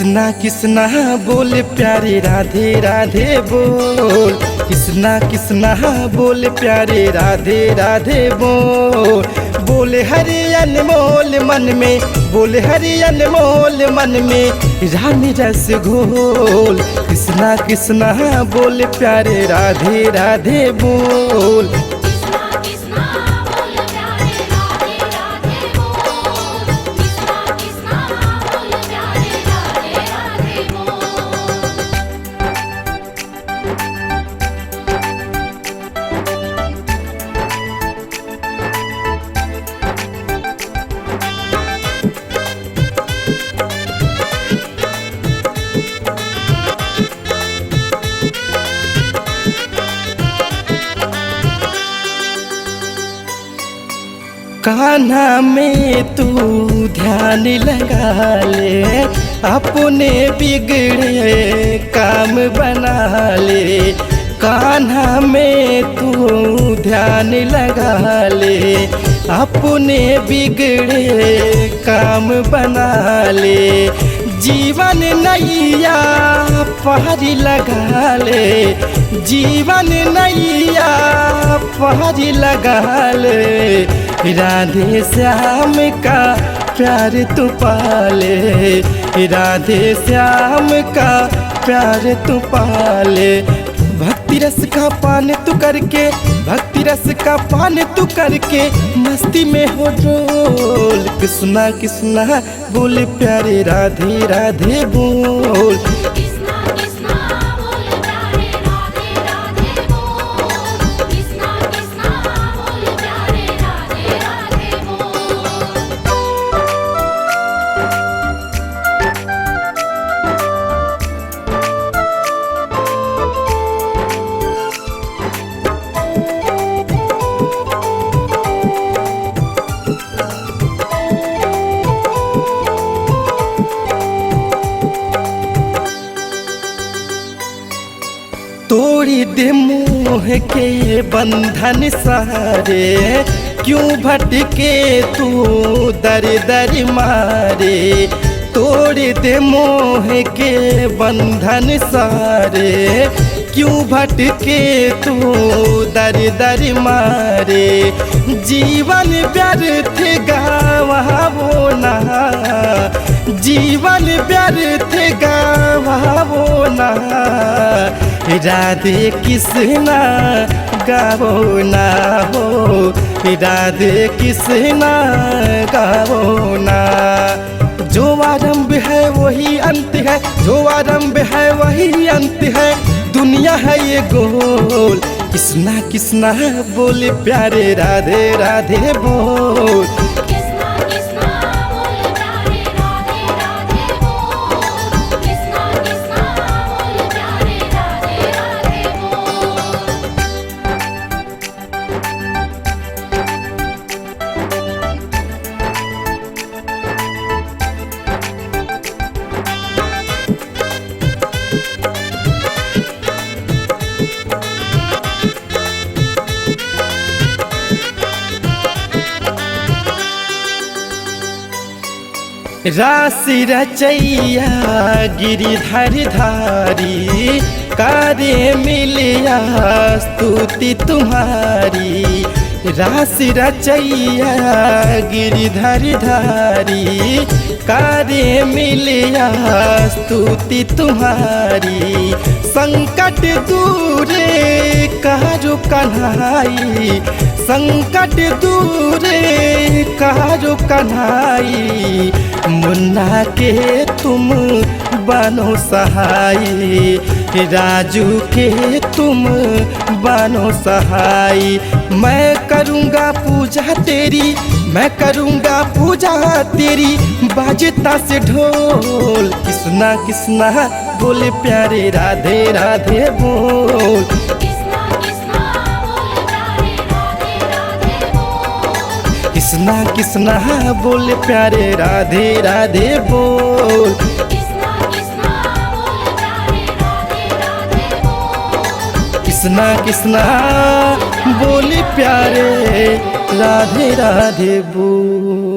किसना किसना बोल प्यारे राधे राधे बोल, किसना किसना बोल प्यारे राधे राधे बोल। बोले हरि अनमोल मन में, बोले हरि अनमोल मन में रानी रस घोल। किसना किसना बोल प्यारे राधे राधे बोल। कान्हा में तू ध्यान लगा ले, अपने बिगड़े काम बना ले। कान्हा में तू ध्यान लगा ले, अपने बिगड़े काम बना ले। जीवन नैया पहाड़ी लगा ले, जीवन नैया पहाड़ी लगा ले। राधे श्याम का प्यार तू पाले, राधे श्याम का प्यार तू पाले। भक्ति रस का पान तू करके, भक्ति रस का पान तू करके मस्ती में हो डोल। किसना किसना बोले प्यारे राधे राधे बोल। तोड़ी दे मोह के बंधन सारे, क्यों भटके तू दर दर मारे। तोड़ दे मोह के बंधन सारे, क्यों भटके तू दर दर मारे। जीवन व्यर्थ गावो ना, जीवन व्यर्थ गावो ना। राधे किसना गावो ना हो, राधे किसना गावो ना। जो आरंभ है वही अंत है, जो आरंभ है वही अंत है। दुनिया है ये गोल। किसना किसना बोले प्यारे राधे राधे बोल। राशि रचैया गिरिधर धारी, कारे मिलिया स्तुति तुम्हारी। राशि रचैया गिरिधर धारी, कारे मिलिया स्तुति तुम्हारी। संकट दूरे कारो कन्हाई, संकट दूरे कारो कन्हाई। मुन्ना के तुम बनो सहाई, राजू के तुम बनो सहाई। मैं करूँगा पूजा तेरी, मैं करूँगा पूजा तेरी बाजता से ढोल। किसना किसना बोले प्यारे राधे राधे बोल। किसना किसना बोले प्यारे राधे राधे बोल। किसना किसना बोले प्यारे राधे राधे बोल।